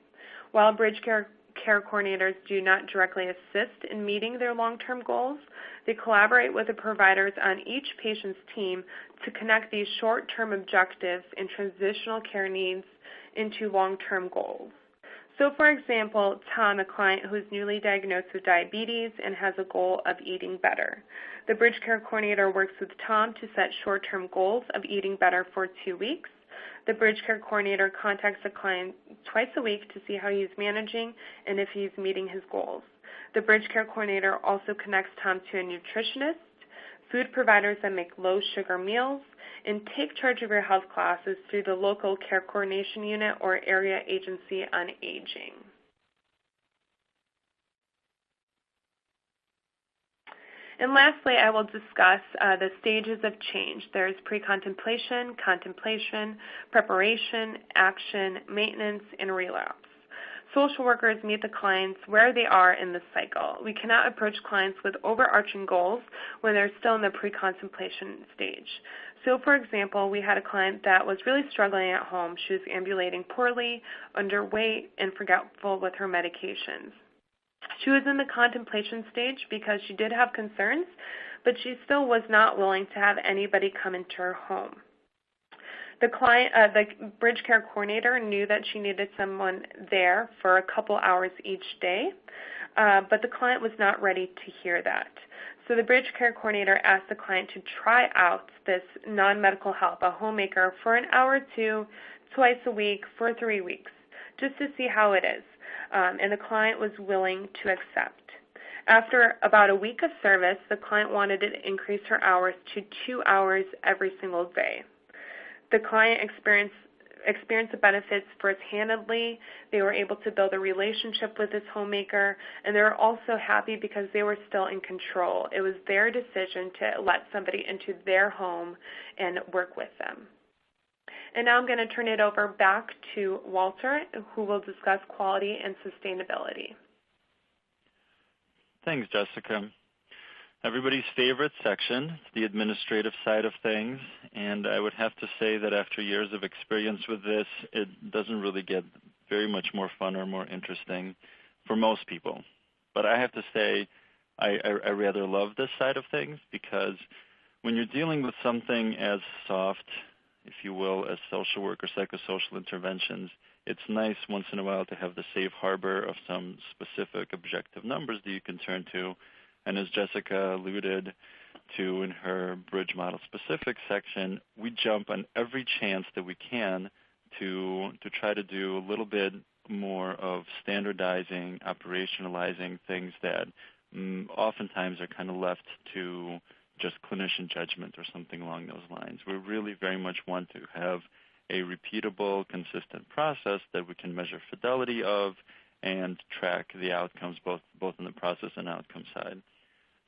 While bridge care coordinators do not directly assist in meeting their long-term goals, they collaborate with the providers on each patient's team to connect these short-term objectives and transitional care needs into long-term goals. So, for example, Tom, a client who is newly diagnosed with diabetes and has a goal of eating better. The bridge care coordinator works with Tom to set short-term goals of eating better for 2 weeks. The bridge care coordinator contacts the client twice a week to see how he's managing and if he's meeting his goals. The bridge care coordinator also connects Tom to a nutritionist, food providers that make low-sugar meals, and take charge of your health classes through the local care coordination unit or area agency on aging. And lastly, I will discuss the stages of change. There's pre-contemplation, contemplation, preparation, action, maintenance, and relapse. Social workers meet the clients where they are in the cycle. We cannot approach clients with overarching goals when they're still in the pre-contemplation stage. So, for example, we had a client that was really struggling at home. She was ambulating poorly, underweight, and forgetful with her medications. She was in the contemplation stage because she did have concerns, but she still was not willing to have anybody come into her home. The bridge care coordinator knew that she needed someone there for a couple hours each day, but the client was not ready to hear that. So the bridge care coordinator asked the client to try out this non-medical help, a homemaker, for an hour or two, twice a week for 3 weeks, just to see how it is. And the client was willing to accept. After about a week of service, the client wanted to increase her hours to 2 hours every single day. The client experienced the benefits firsthand. They were able to build a relationship with this homemaker, and they were also happy because they were still in control. It was their decision to let somebody into their home and work with them. And now I'm going to turn it over back to Walter, who will discuss quality and sustainability. Thanks, Jessica. Everybody's favorite section, the administrative side of things, and I would have to say that after years of experience with this, it doesn't really get very much more fun or more interesting for most people. But I have to say, I rather love this side of things, because when you're dealing with something as soft, if you will, as social work or psychosocial interventions, it's nice once in a while to have the safe harbor of some specific objective numbers that you can turn to. And as Jessica alluded to in her bridge model specific section, we jump on every chance that we can to try to do a little bit more of standardizing, operationalizing things that oftentimes are kind of left to just clinician judgment or something along those lines. We really very much want to have a repeatable, consistent process that we can measure fidelity of and track the outcomes both in the process and outcome side.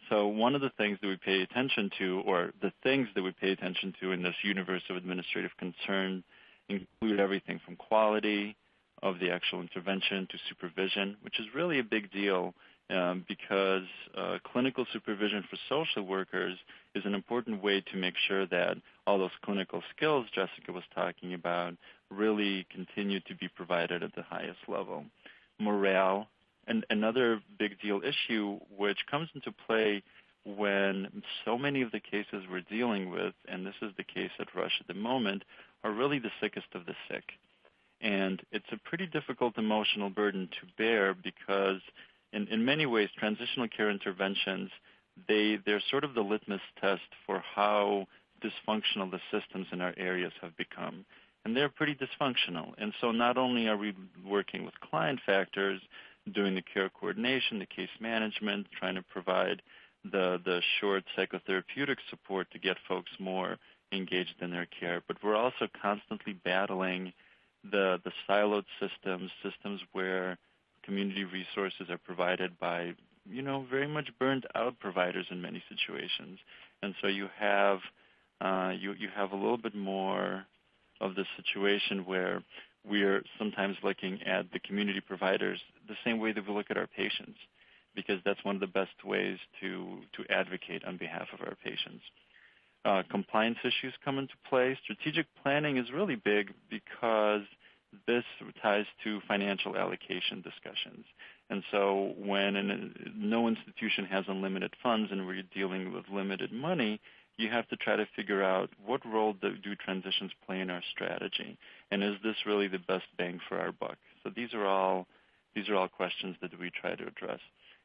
So one of the things that we pay attention to, or the things that we pay attention to in this universe of administrative concern, include everything from quality of the actual intervention to supervision, which is really a big deal because clinical supervision for social workers is an important way to make sure that all those clinical skills Jessica was talking about really continue to be provided at the highest level. Morale, and another big deal issue which comes into play when so many of the cases we're dealing with, and this is the case at Rush at the moment, are really the sickest of the sick. And it's a pretty difficult emotional burden to bear because in many ways, transitional care interventions, they're sort of the litmus test for how dysfunctional the systems in our areas have become. And they're pretty dysfunctional. And so not only are we working with client factors, doing the care coordination, the case management, trying to provide the short psychotherapeutic support to get folks more engaged in their care, but we're also constantly battling the siloed systems where community resources are provided by, very much burned out providers in many situations. And so you have you have a little bit more of the situation where we're sometimes looking at the community providers the same way that we look at our patients, because that's one of the best ways to advocate on behalf of our patients. Compliance issues come into play. Strategic planning is really big because this ties to financial allocation discussions. And so when no institution has unlimited funds and we're dealing with limited money, you have to try to figure out what role do transitions play in our strategy, and is this really the best bang for our buck? So these are all questions that we try to address.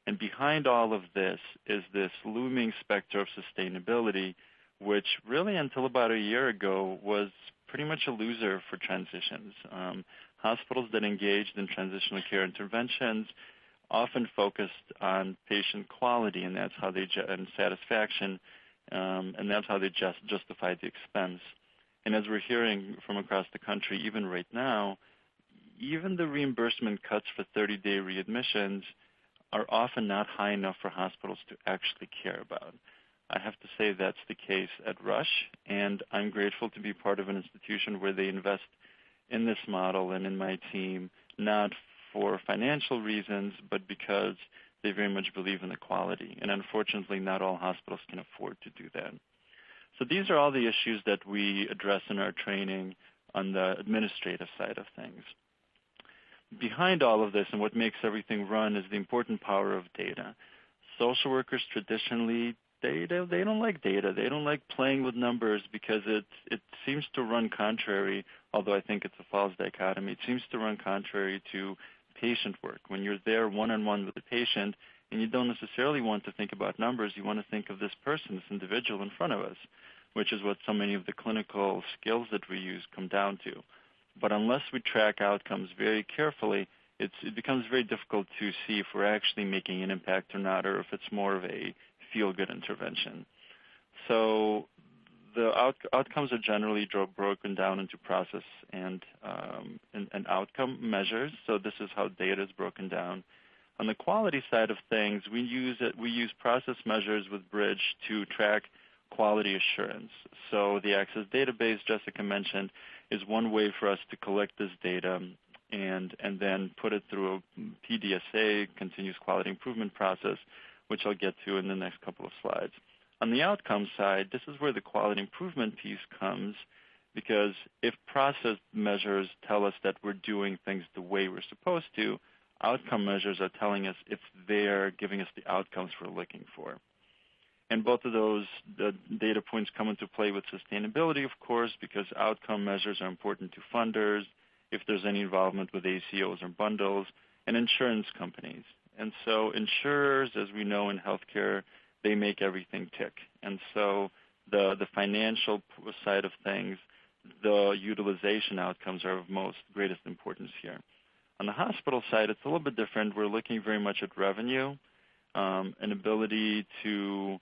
And behind all of this is this looming specter of sustainability, which really until about a year ago was pretty much a loser for transitions. Hospitals that engaged in transitional care interventions often focused on patient quality, and that's how they and satisfaction, and that's how they justified the expense. And as we're hearing from across the country, even right now, even the reimbursement cuts for 30-day readmissions are often not high enough for hospitals to actually care about. I have to say that's the case at Rush, and I'm grateful to be part of an institution where they invest in this model and in my team, not for financial reasons, but because they very much believe in the quality. And unfortunately, not all hospitals can afford to do that. So these are all the issues that we address in our training on the administrative side of things. Behind all of this and what makes everything run is the important power of data. Social workers traditionally, they don't like data. They don't like playing with numbers because it seems to run contrary, although I think it's a false dichotomy. It seems to run contrary to patient work. When you're there one-on-one with the patient and you don't necessarily want to think about numbers, you want to think of this person, this individual in front of us, which is what so many of the clinical skills that we use come down to. But unless we track outcomes very carefully, it becomes very difficult to see if we're actually making an impact or not, or if it's more of a feel-good intervention. So the outcomes are generally broken down into process and outcome measures. So this is how data is broken down. On the quality side of things, we use process measures with Bridge to track quality assurance. So the Access database Jessica mentioned is one way for us to collect this data and then put it through a PDSA, continuous quality improvement process, which I'll get to in the next couple of slides. On the outcome side, this is where the quality improvement piece comes, because if process measures tell us that we're doing things the way we're supposed to, outcome measures are telling us if they're giving us the outcomes we're looking for. And both of those data points come into play with sustainability, of course, because outcome measures are important to funders, if there's any involvement with ACOs or bundles, and insurance companies. And so insurers, as we know in healthcare, they make everything tick. And so the financial side of things, the utilization outcomes are of greatest importance here. On the hospital side, it's a little bit different. We're looking very much at revenue, an ability to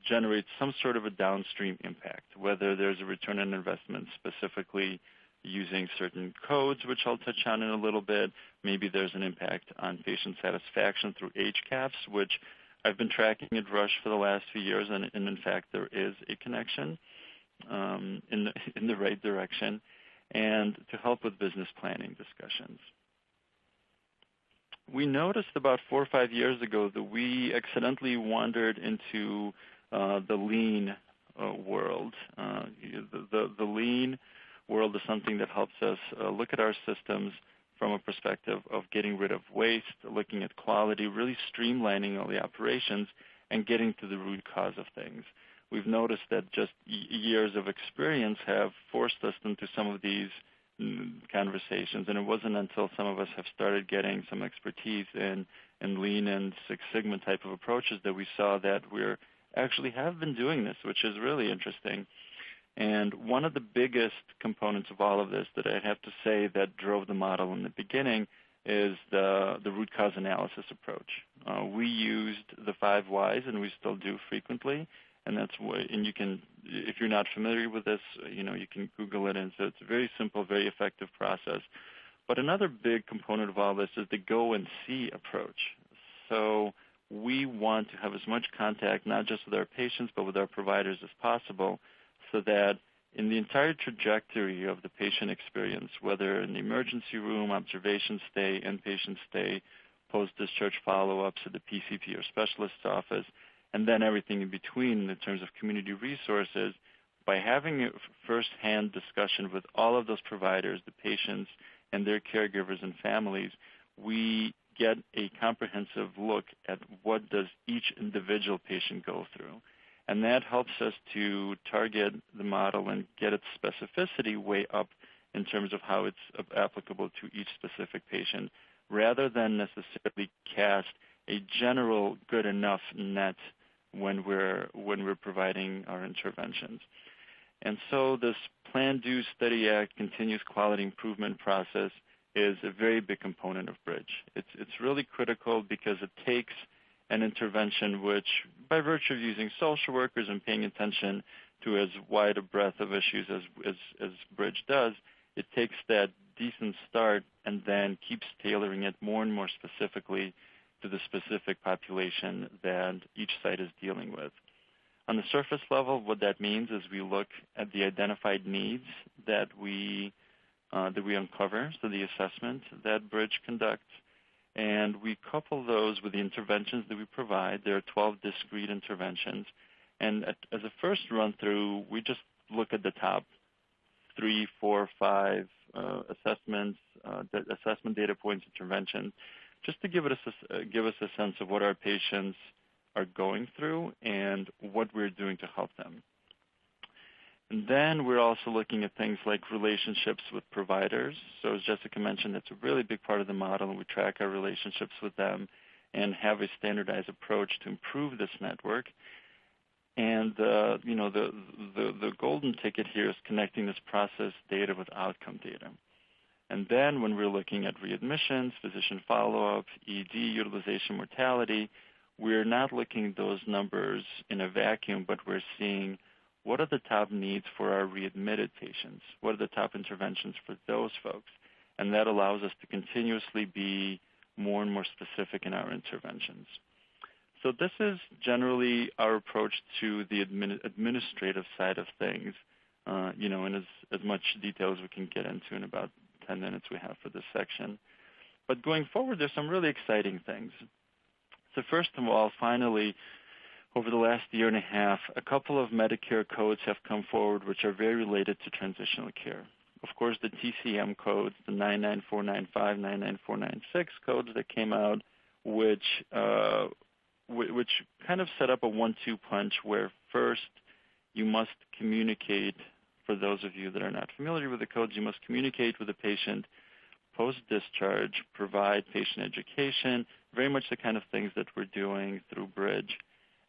generate some sort of a downstream impact, whether there's a return on investment specifically using certain codes, which I'll touch on in a little bit. Maybe there's an impact on patient satisfaction through HCAHPS, which I've been tracking at Rush for the last few years, and in fact there is a connection in the right direction, and to help with business planning discussions. We noticed about 4 or 5 years ago that we accidentally wandered into the lean world. The lean world is something that helps us look at our systems from a perspective of getting rid of waste, looking at quality, really streamlining all the operations, and getting to the root cause of things. We've noticed that just years of experience have forced us into some of these conversations, and it wasn't until some of us have started getting some expertise in Lean and Six Sigma type of approaches that we saw that we're actually have been doing this, which is really interesting. And one of the biggest components of all of this that I have to say that drove the model in the beginning is the root cause analysis approach. We used the 5 whys, and we still do frequently. And that's what, and you can, if you're not familiar with this, you can Google it. And so it's a very simple, very effective process. But another big component of all this is the go and see approach. So we want to have as much contact, not just with our patients, but with our providers as possible, so that in the entire trajectory of the patient experience, whether in the emergency room, observation stay, inpatient stay, post-discharge follow-ups at the PCP or specialist's office, and then everything in between in terms of community resources, by having a first-hand discussion with all of those providers, the patients, and their caregivers and families, we get a comprehensive look at what does each individual patient go through. And that helps us to target the model and get its specificity way up in terms of how it's applicable to each specific patient, rather than necessarily cast a general good enough net when we're providing our interventions. And so this Plan, Do, Study, Act continuous quality improvement process is a very big component of Bridge. It's really critical because it takes an intervention which, by virtue of using social workers and paying attention to as wide a breadth of issues as Bridge does, it takes that decent start and then keeps tailoring it more and more specifically to the specific population that each site is dealing with. On the surface level, what that means is we look at the identified needs that we uncover, so the assessment that Bridge conducts, and we couple those with the interventions that we provide. There are 12 discrete interventions. And as a first run-through, we just look at the top 3, 4, 5 assessment data points, interventions, just to give us a sense of what our patients are going through and what we're doing to help them. And then we're also looking at things like relationships with providers. So as Jessica mentioned, it's a really big part of the model, and we track our relationships with them and have a standardized approach to improve this network. And the golden ticket here is connecting this process data with outcome data. And then when we're looking at readmissions, physician follow-up, ED, utilization, mortality, we're not looking at those numbers in a vacuum, but we're seeing what are the top needs for our readmitted patients? What are the top interventions for those folks? And that allows us to continuously be more and more specific in our interventions. So this is generally our approach to the administrative side of things, in as much detail as we can get into in about 10 minutes we have for this section. But going forward, there's some really exciting things. So first of all, finally, over the last year and a half, a couple of Medicare codes have come forward which are very related to transitional care. of course, the TCM codes, the 99495, 99496 codes that came out, which kind of set up a 1-2 punch where first you must communicate, for those of you that are not familiar with the codes, you must communicate with the patient post-discharge, provide patient education, very much the kind of things that we're doing through Bridge.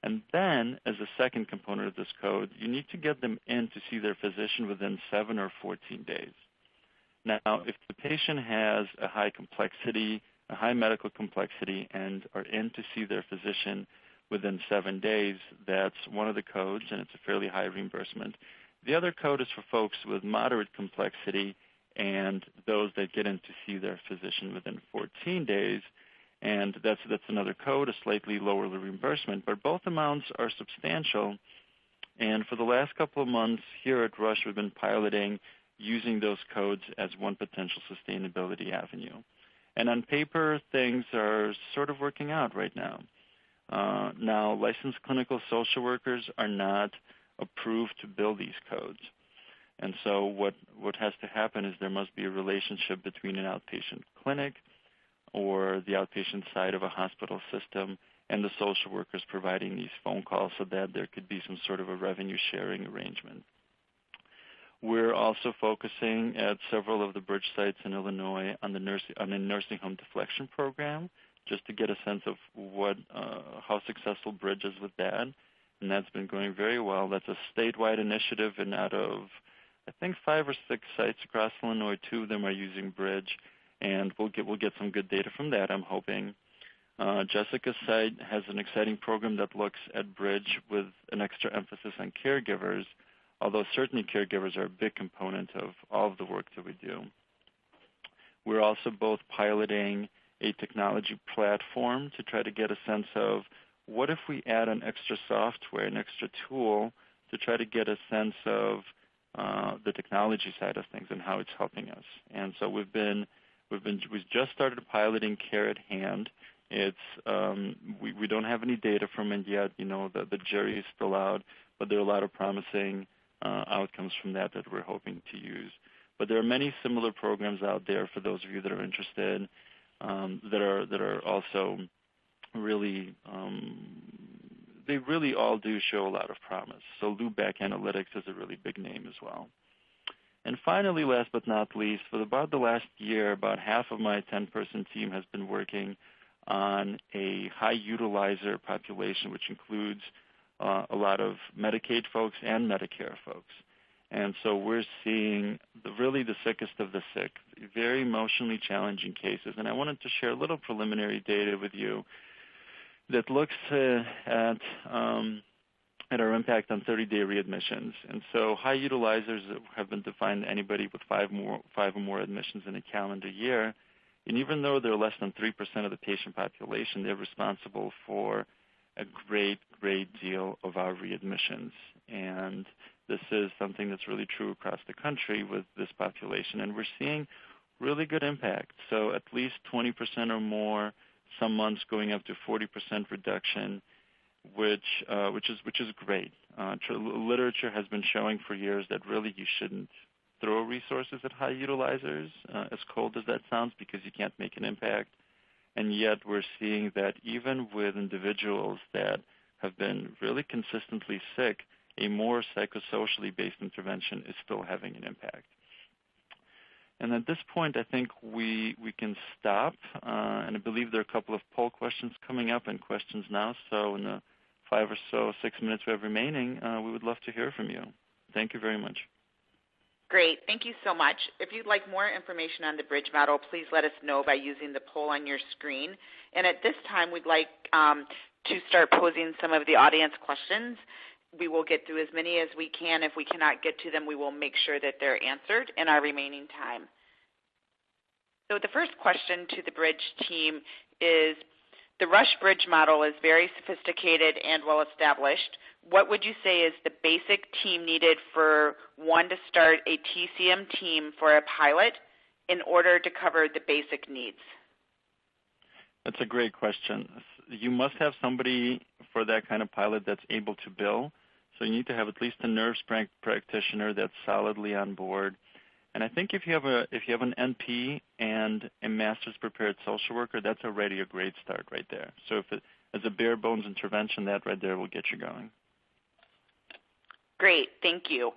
And then, as a second component of this code, you need to get them in to see their physician within 7 or 14 days. Now, if the patient has a high complexity, a high medical complexity, and are in to see their physician within 7 days, that's one of the codes, and it's a fairly high reimbursement. The other code is for folks with moderate complexity and those that get in to see their physician within 14 days, and that's another code, a slightly lower reimbursement, but both amounts are substantial. And for the last couple of months here at Rush, we've been piloting using those codes as one potential sustainability avenue. And on paper, things are sort of working out right now. Now, licensed clinical social workers are not approved to bill these codes. And so what has to happen is there must be a relationship between an outpatient clinic or the outpatient side of a hospital system and the social workers providing these phone calls so that there could be some sort of a revenue sharing arrangement. We're also focusing at several of the Bridge sites in Illinois on a nursing home deflection program, just to get a sense of how successful Bridge is with that. And that's been going very well. That's a statewide initiative, and out of, I think, 5 or 6 sites across Illinois, 2 of them are using Bridge, and we'll get some good data from that, I'm hoping. Jessica's site has an exciting program that looks at Bridge with an extra emphasis on caregivers, although certainly caregivers are a big component of all of the work that we do. We're also both piloting a technology platform to try to get a sense of what if we add an extra software, an extra tool to try to get a sense of the technology side of things and how it's helping us. And so we've just started piloting Care at Hand. It's we don't have any data from it yet. The jury is still out, but there are a lot of promising outcomes from that we're hoping to use. But there are many similar programs out there for those of you that are interested that are also really they really all do show a lot of promise. So Loopback Analytics is a really big name as well. And finally, last but not least, for about the last year, about half of my 10-person team has been working on a high utilizer population, which includes a lot of Medicaid folks and Medicare folks. And so we're seeing really the sickest of the sick, very emotionally challenging cases. And I wanted to share a little preliminary data with you that looks at our impact on 30-day readmissions. And so high utilizers have been defined anybody with 5 or more admissions in a calendar year. And even though they're less than 3% of the patient population, they're responsible for a great deal of our readmissions. And this is something that's really true across the country with this population. And we're seeing really good impact. So at least 20% or more, some months going up to 40% reduction, which is great. Literature has been showing for years that really you shouldn't throw resources at high utilizers, as cold as that sounds, because you can't make an impact. And yet we're seeing that even with individuals that have been really consistently sick, a more psychosocially based intervention is still having an impact. And at this point, I think we can stop. And I believe there are a couple of poll questions coming up and questions now. So in the 5 or so, 6 minutes we have remaining, we would love to hear from you. Thank you very much. Great. Thank you so much. If you'd like more information on the Bridge model, please let us know by using the poll on your screen. And at this time, we'd like to start posing some of the audience questions. We will get through as many as we can. If we cannot get to them, we will make sure that they're answered in our remaining time. So the first question to the Bridge team is, the Rush Bridge model is very sophisticated and well established. What would you say is the basic team needed for one to start a TCM team for a pilot in order to cover the basic needs? That's a great question. You must have somebody for that kind of pilot that's able to bill. So you need to have at least a nurse practitioner that's solidly on board. And I think if you have an NP and a master's prepared social worker, that's already a great start right there. So as a bare bones intervention, that right there will get you going. Great, thank you.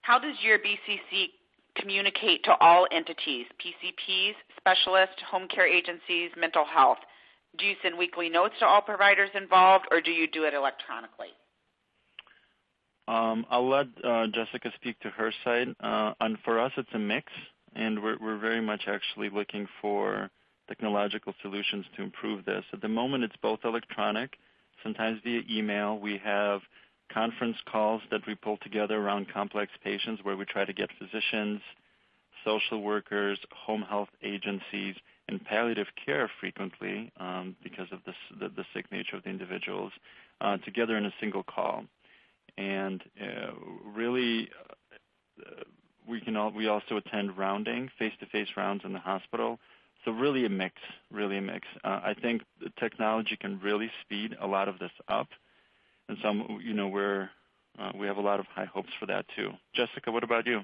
How does your BCC communicate to all entities, PCPs, specialists, home care agencies, mental health? Do you send weekly notes to all providers involved, or do you do it electronically? I'll let Jessica speak to her side. And for us, it's a mix, and we're very much actually looking for technological solutions to improve this. At the moment, it's both electronic, sometimes via email. We have conference calls that we pull together around complex patients where we try to get physicians, social workers, home health agencies, and palliative care frequently because of the sick nature of the individuals together in a single call. And really, we also attend rounding, face-to-face rounds in the hospital. So really a mix. I think the technology can really speed a lot of this up, and so we have a lot of high hopes for that too. Jessica, what about you?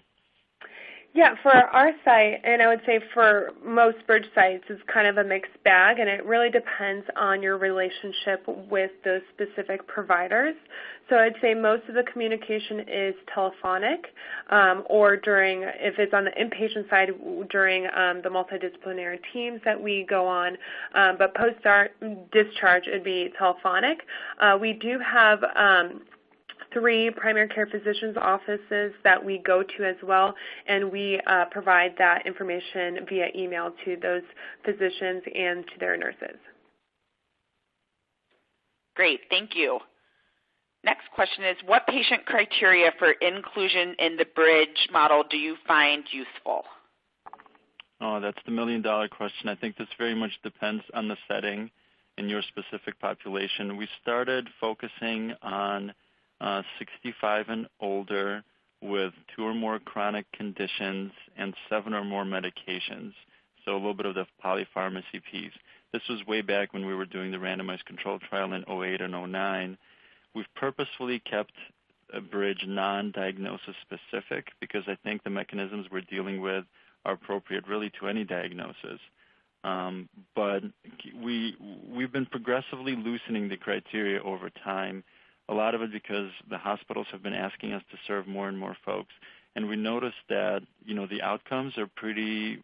Yeah, for our site, and I would say for most bridge sites, it's kind of a mixed bag, and it really depends on your relationship with those specific providers. So I'd say most of the communication is telephonic, or during, if it's on the inpatient side, during the multidisciplinary teams that we go on, but post-discharge, it'd be telephonic. We do have 3 primary care physicians' offices that we go to as well, and we provide that information via email to those physicians and to their nurses. Great, thank you. Next question is, what patient criteria for inclusion in the bridge model do you find useful? Oh, that's the million-dollar question. I think this very much depends on the setting and your specific population. We started focusing on 65 and older with 2 or more chronic conditions and 7 or more medications, so a little bit of the polypharmacy piece. This was way back when we were doing the randomized controlled trial in 08 and 09. We've purposefully kept a bridge non-diagnosis specific because I think the mechanisms we're dealing with are appropriate really to any diagnosis. But we've been progressively loosening the criteria over time. A lot of it because the hospitals have been asking us to serve more and more folks, and we noticed that the outcomes are pretty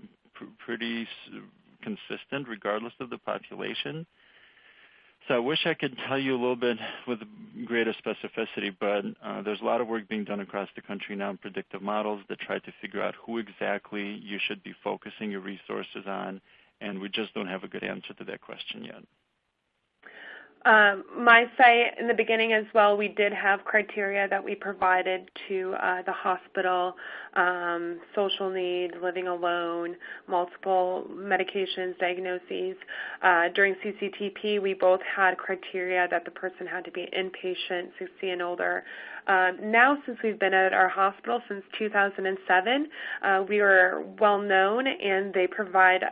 consistent regardless of the population. So I wish I could tell you a little bit with greater specificity, but there's a lot of work being done across the country now in predictive models that try to figure out who exactly you should be focusing your resources on, and we just don't have a good answer to that question yet. My site, in the beginning as well, we did have criteria that we provided to the hospital, social need, living alone, multiple medications, diagnoses. During CCTP, we both had criteria that the person had to be inpatient, 60 and older. Now, since we've been at our hospital since 2007, we are well known, and they provide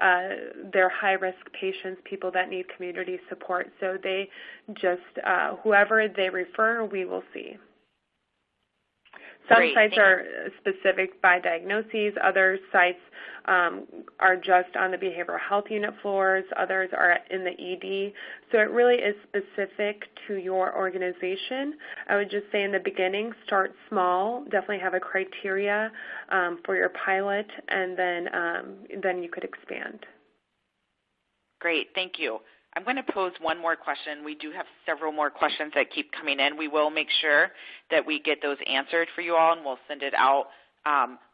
their high-risk patients, people that need community support. So they just, whoever they refer, we will see. Some sites are specific by diagnoses. Other sites are just on the behavioral health unit floors. Others are in the ED. So it really is specific to your organization. I would just say in the beginning, start small. Definitely have a criteria for your pilot, and then you could expand. Great, thank you. I'm going to pose one more question. We do have several more questions that keep coming in. We will make sure that we get those answered for you all, and we'll send it out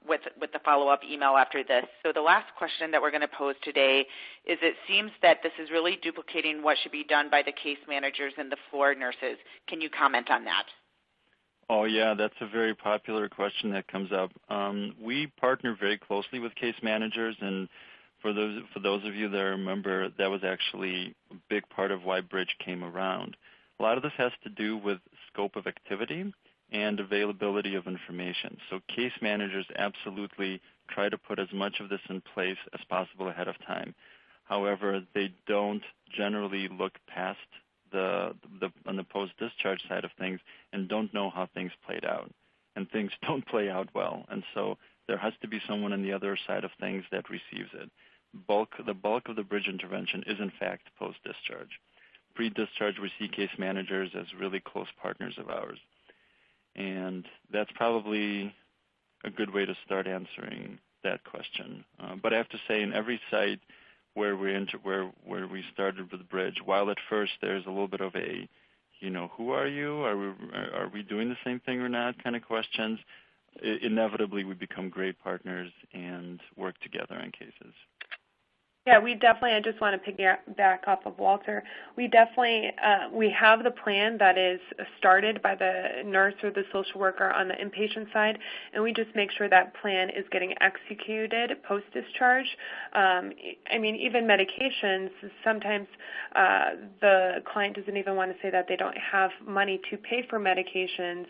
with the follow-up email after this. So the last question that we're going to pose today is, it seems that this is really duplicating what should be done by the case managers and the floor nurses. Can you comment on that? Oh, yeah, that's a very popular question that comes up. We partner very closely with case managers, and for those of you that remember, that was actually a big part of why Bridge came around. A lot of this has to do with scope of activity and availability of information. So case managers absolutely try to put as much of this in place as possible ahead of time. However, they don't generally look past on the post-discharge side of things and don't know how things played out. And things don't play out well. And so There has to be someone on the other side of things that receives it. The bulk of the bridge intervention is in fact post-discharge. Pre-discharge, we see case managers as really close partners of ours. And that's probably a good way to start answering that question. But I have to say, in every site where we started with the bridge, while at first there's a little bit of a, who are you? Are we doing the same thing or not kind of questions, inevitably we become great partners and work together in cases. Yeah, we definitely, I just want to piggyback off of Walter. We definitely, we have the plan that is started by the nurse or the social worker on the inpatient side, and we just make sure that plan is getting executed post-discharge. Even medications, sometimes the client doesn't even want to say that they don't have money to pay for medications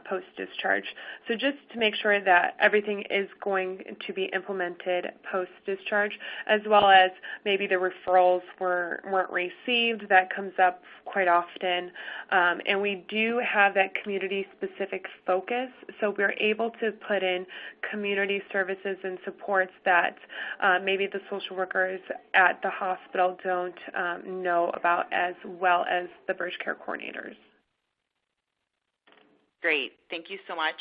post-discharge. So just to make sure that everything is going to be implemented post-discharge, as well as maybe the referrals weren't received. That comes up quite often. And we do have that community-specific focus, so we're able to put in community services and supports that maybe the social workers at the hospital don't know about as well as the bridge care coordinators. Great. Thank you so much.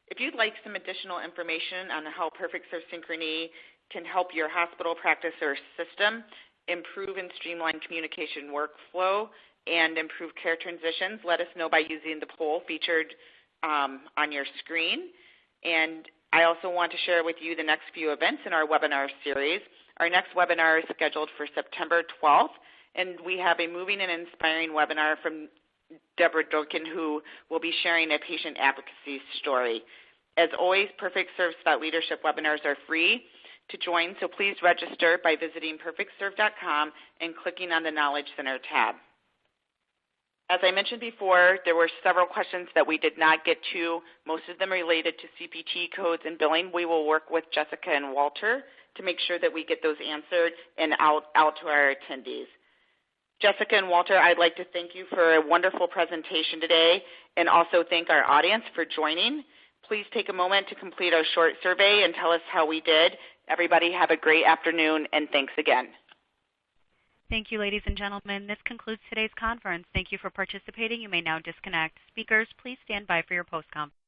If you'd like some additional information on how PerfectServe Synchrony can help your hospital practice or system improve and streamline communication workflow and improve care transitions, let us know by using the poll featured on your screen. And I also want to share with you the next few events in our webinar series. Our next webinar is scheduled for September 12th, and we have a moving and inspiring webinar from Deborah Durkin, who will be sharing a patient advocacy story. As always, PerfectServe Thought Leadership webinars are free to join, so please register by visiting PerfectServe.com and clicking on the Knowledge Center tab. As I mentioned before, there were several questions that we did not get to, most of them related to CPT codes and billing. We will work with Jessica and Walter to make sure that we get those answered and out to our attendees. Jessica and Walter, I'd like to thank you for a wonderful presentation today and also thank our audience for joining. Please take a moment to complete our short survey and tell us how we did. Everybody have a great afternoon, and thanks again. Thank you, ladies and gentlemen. This concludes today's conference. Thank you for participating. You may now disconnect. Speakers, please stand by for your post-conference.